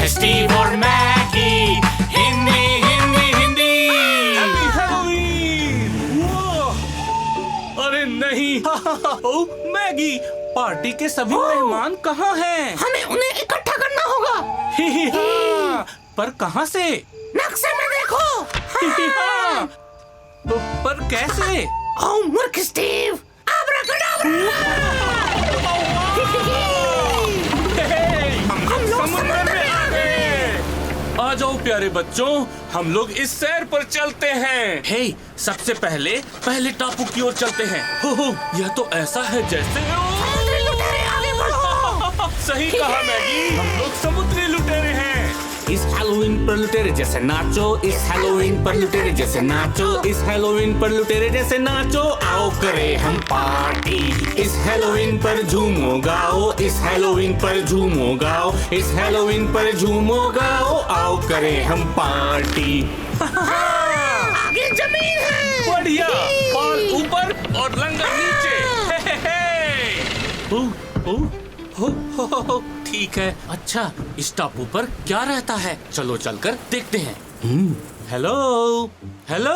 हैं स्टीव और Maggi. Hindi Hindi Hindi. Happy Halloween. अरे नहीं। ओह मैगी, पार्टी के सभी मेहमान कहाँ हैं? हमें उन्हें इकट्ठा करना होगा। हाँ, पर कहाँ से? नक्शे में देखो। हाँ, पर कैसे? ओह मूर्ख स्टीव, हम लोग समुद्र में आ गए। आ जाओ प्यारे बच्चों, हम लोग इस सैर पर चलते हैं। हे, सबसे पहले टापू की ओर चलते हैं। हो, यह तो ऐसा है जैसे आगे बढ़ो। सही कहा मैगी, हम लोग समुद्री लुटेरे हैं। इस हैलोवीन पर लुटेरे जैसे नाचो, इस हैलोवीन पर लुटेरे जैसे नाचो, इस हैलोवीन पर लुटेरे जैसे नाचो। आओ करे हम पार्टी, इस हैलोवीन पर झूमो गाओ, इस हैलोवीन पर झूमो गाओ, इस हैलोवीन पर झूमो गाओ। आओ करे हम पार्टी। आगे जमीन है। बढ़िया, बाल ऊपर और लंगर नीचे। ठीक है। अच्छा, इस टापू पर क्या रहता है? चलो चलकर देखते हैं। हेलो हेलो,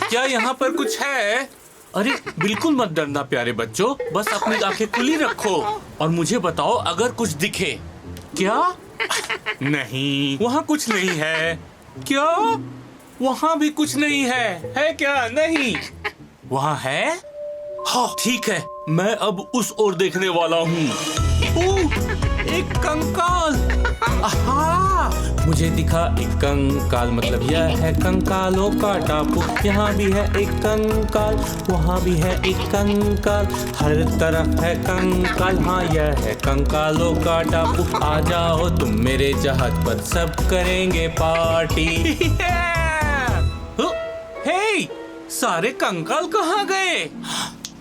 क्या यहाँ पर कुछ है? अरे बिल्कुल मत डरना प्यारे बच्चों, बस अपनी आंखें खुली रखो और मुझे बताओ अगर कुछ दिखे। क्या? नहीं, वहाँ कुछ नहीं है। क्या? वहाँ भी कुछ नहीं है क्या? नहीं, वहाँ है। हाँ ठीक है, मैं अब उस ओर देखने वाला हूँ। एक कंकाल। आहा, मुझे दिखा एक कंकाल, मतलब यह है कंकालों का टापू। यहाँ भी है एक कंकाल, वहाँ भी है एक कंकाल, हर तरफ है कंकाल। हाँ, यह है कंकालों का टापू। आ जाओ तुम मेरे जहाज पर, सब करेंगे पार्टी। हे, सारे कंकाल कहाँ गए?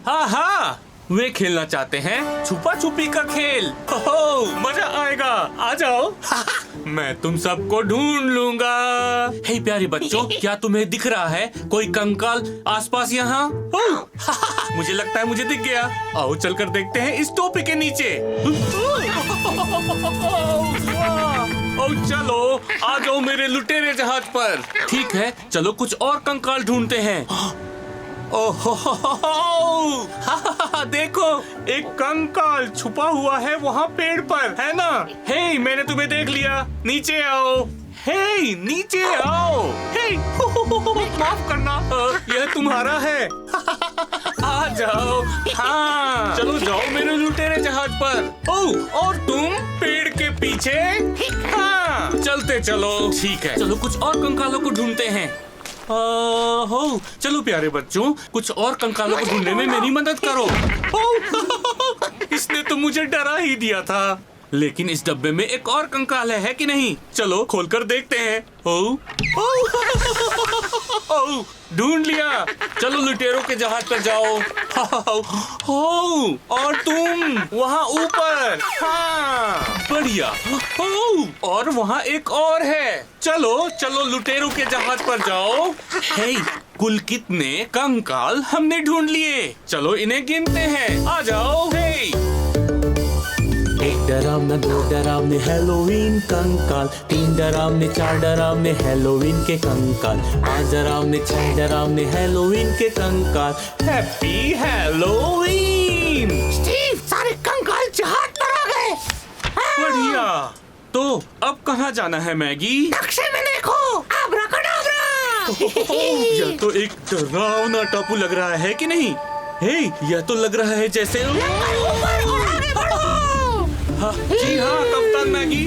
हाँ, वे खेलना चाहते हैं छुपा छुपी का खेल। हो, मजा आएगा, आ जाओ। मैं तुम सबको ढूंढ लूंगा। हे प्यारे बच्चों, क्या तुम्हें दिख रहा है कोई कंकाल आसपास यहाँ? मुझे लगता है मुझे दिख गया। आओ चलकर देखते हैं इस टोपी के नीचे। ओ चलो, आ जाओ मेरे लुटेरे जहाज पर। ठीक है, चलो कुछ और कंकाल ढूंढते हैं। ओहो, देखो, एक कंकाल छुपा हुआ है वहाँ पेड़ पर, है ना? हे, मैंने तुम्हें देख लिया, नीचे आओ। हे, नीचे आओ। हे, माफ करना, यह तुम्हारा है। आ जाओ। हाँ, चलो जाओ मेरे लुटेरे जहाज पर। ओह, और तुम पेड़ के पीछे। हाँ, चलते चलो। ठीक है, चलो कुछ और कंकालों को ढूंढते हैं। हो, चलो प्यारे बच्चों, कुछ और कंकालों को ढूंढने में मेरी मदद करो। इसने तो मुझे डरा ही दिया था। लेकिन इस डब्बे में एक और कंकाल है कि नहीं? चलो खोलकर देखते हैं। ढूंढ लिया। चलो लुटेरों के जहाज पर जाओ। और तुम वहाँ ऊपर। हाँ, बढ़िया। और वहाँ एक और है। चलो चलो लुटेरों के जहाज पर जाओ। हे, कुल कितने कंकाल हमने ढूंढ लिए? चलो इन्हें गिनते हैं। आ जाओ। हे, एक डरावना, दो डरावने हैलोवीन कंकाल, तीन डरावने, चार डरावने हैलोवीन के कंकाल, पांच डरावने, छह डरावने हैलोवीन के कंकाल। Happy Halloween. स्टीव, सारे कंकाल जहाज पर आ गए। बढ़िया। तो अब कहाँ जाना है मैगी? नक्शे में देखो। आब्राकडाब्रा। यह तो एक डरावना टापू लग रहा है कि नहीं? हे, यह तो लग रहा है जैसे जी हाँ कप्तान मैगी।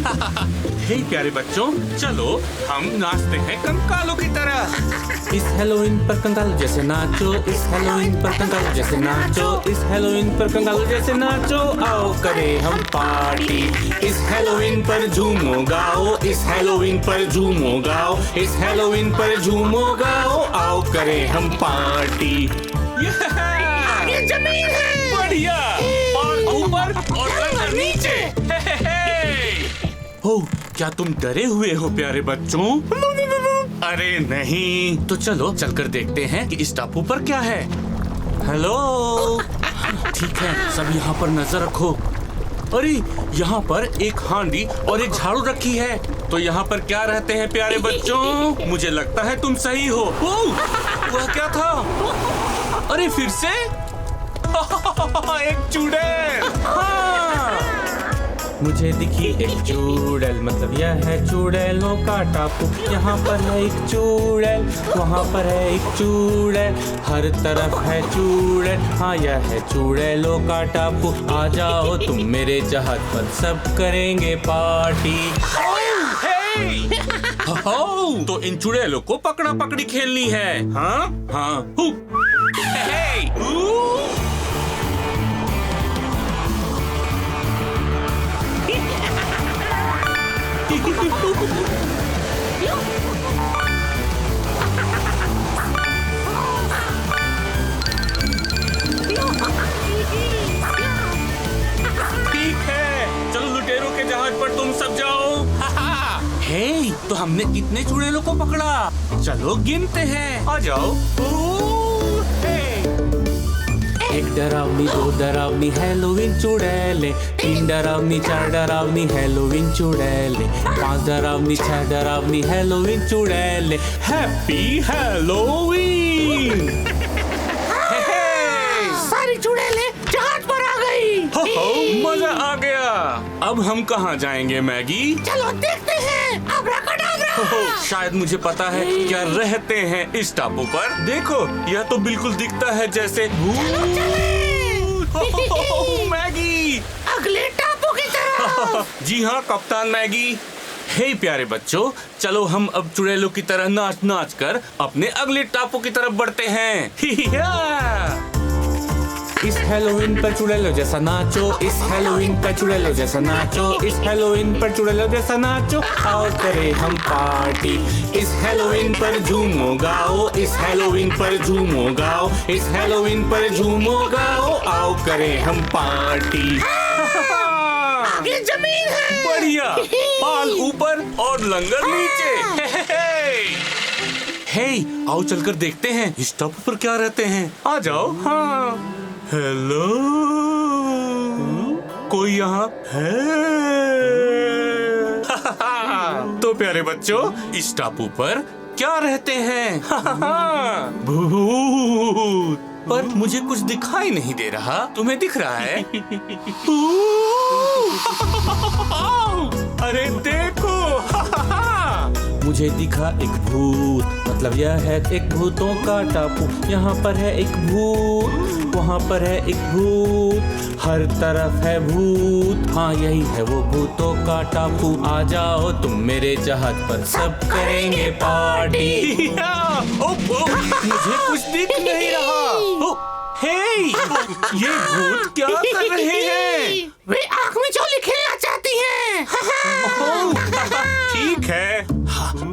हे प्यारे बच्चों, चलो हम नाचते हैं कंकालों की तरह। इस हैलोवीन पर कंकाल जैसे नाचो, इस हैलोवीन पर कंकाल जैसे नाचो, इस हैलोवीन पर कंकाल जैसे नाचो। आओ करें हम पार्टी, इस हैलोवीन पर झूमो गाओ, इस हैलोवीन पर झूमो गाओ, इस हैलोवीन पर झूमो गाओ। आओ करें हम पार्टी। आगे जमीन है। बढ़िया, और ऊपर और लंगर नीचे। हो, क्या तुम डरे हुए हो प्यारे बच्चों? अरे नहीं, तो चलो चलकर देखते हैं कि इस टापू पर क्या है। हेलो। ठीक है, सब यहाँ पर नजर रखो। अरे यहाँ पर एक हांडी और एक झाड़ू रखी है। तो यहाँ पर क्या रहते हैं प्यारे बच्चों? मुझे लगता है तुम सही हो। वह क्या था? अरे फिर से एक चुड़ैल। हाँ। मुझे दिखी एक चुड़ैल, मतलब यह है चुड़ैलों का टापू। यहाँ पर है एक चुड़ैल, वहाँ पर है एक चुड़ैल, हर तरफ है चुड़ैल। हाँ, यह है चुड़ैलों का टापू। आ जाओ तुम मेरे जहाज पर, सब करेंगे पार्टी। तो इन चुड़ैलों को पकड़ा पकड़ी खेलनी है। हाँ हाँ। ठीक है, चलो लुटेरों के जहाज पर तुम सब जाओ। हे, तो हमने कितने चुड़ैलों को पकड़ा? चलो गिनते हैं। आ जाओ। एक डरावनी, दो डरावनी हैलोवीन चुड़ैलें, तीन डरावनी, चार डरावनी हैलोवीन चुड़ैलें, पांच डरावनी, छह डरावनी हैलोवीन चुड़ैलें। Happy Halloween. सारी चुड़ैलें जहाज पर आ गई। मजा आ गया। अब हम कहाँ जाएंगे मैगी? चलो देखते हैं। अब्राकडाब्रा। शायद मुझे पता है क्या रहते हैं इस टापू पर। देखो, यह तो बिल्कुल दिखता है जैसे मैगी। अगले टापू की तरफ। जी हाँ कप्तान मैगी। हे प्यारे बच्चों, चलो हम अब चुड़ैलों की तरह नाच नाच कर अपने अगले टापू की तरफ बढ़ते हैं। इस हैलोवीन पर चुड़ैलों जैसा नाचो, इस हैलोवीन पर चुड़ैलों जैसा नाचो, इस हैलोवीन पर चुड़ैलों जैसा नाचो, आओ करें हम पार्टी। इस हैलोवीन पर झूमो गाओ, इस हैलोवीन पर झूमो गाओ, इस हैलोवीन पर झूमो गाओ, आओ करें हम पार्टी। आगे जमीन है। बढ़िया, पाल ऊपर और लंगर नीचे। हे, आओ चलकर देखते हैं इस टापू पर क्या रहते हैं। आ जाओ। हाँ, हेलो, कोई यहाँ है? तो प्यारे बच्चों, इस टापू पर क्या रहते हैं? भूत। पर मुझे कुछ दिखाई नहीं दे रहा। तुम्हें दिख रहा है? अरे देखो, मुझे दिखा एक भूत, मतलब यह है एक भूतों का टापू। यहाँ पर है एक भूत, वहाँ पर है एक भूत, हर तरफ है भूत। हाँ, यही है वो भूतों का टापू। आ जाओ तुम मेरे जहाज पर, सब करेंगे पार्टी। मुझे कुछ दिख नहीं रहा। हे, ये भूत क्या कर रहे हैं? वे आँख में झोली खेलना चाहती हैं। ठीक है।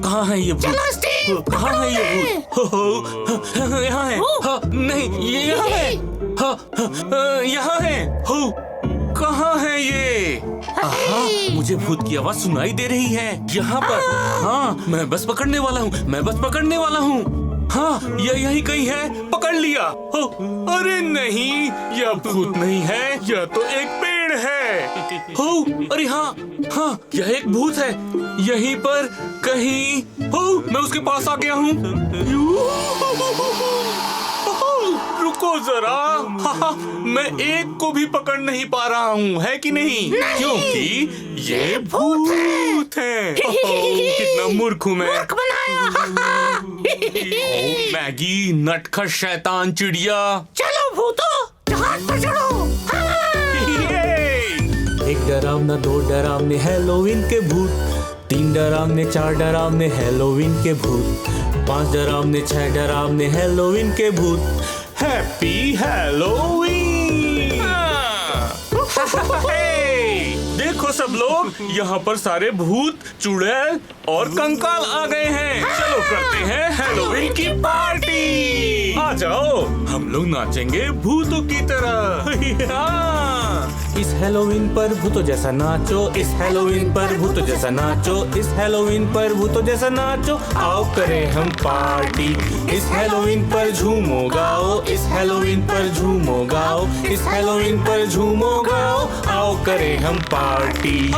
कहाँ है ये भूत? चलो स्टीव, कहाँ है ये भूत? यहाँ है। नहीं, ये यहाँ है। यहाँ है। कहाँ है ये? मुझे भूत की आवाज सुनाई दे रही है यहाँ पर। हाँ, मैं बस पकड़ने वाला हूँ, मैं बस पकड़ने वाला हूँ। हाँ, यह यही कहीं है। पकड़ लिया। अरे नहीं, यह भूत नहीं है, यह तो एक पेड़ है। अरे हाँ हाँ, यह एक भूत है, यहीं पर कहीं। मैं उसके पास आ गया हूँ। रुको जरा। मैं एक को भी पकड़ नहीं पा रहा हूँ, है कि नहीं? क्योंकि ये भूत है। कितना मूर्ख हूँ मैं। मैगी, नटखट शैतान चिड़िया। चलो भूतो, जहाज पर चढ़ो। एक डरावना, दो डरावने हैलोवीन के भूत, तीन डरावने, चार डरावने हैलोवीन के भूत, पांच डरावने, छह डरावने हैलोवीन के भूत। Happy Halloween. देखो सब लोग, यहाँ पर सारे भूत, चुड़ैल और कंकाल आ गए हैं। चलो करते हैं हैलोवीन की पार्टी। आ जाओ, हम लोग नाचेंगे भूतों की तरह। इस हैलोवीन पर भूतों जैसा नाचो, इस हैलोवीन पर भूतों जैसा नाचो, इस हैलोवीन पर भूतों जैसा नाचो, आओ करें हम पार्टी। इस हैलोवीन पर झूमो गाओ, इस हैलोवीन पर झूमो गाओ, इस हैलोवीन पर झूमो गाओ, आओ करें हम पार्टी।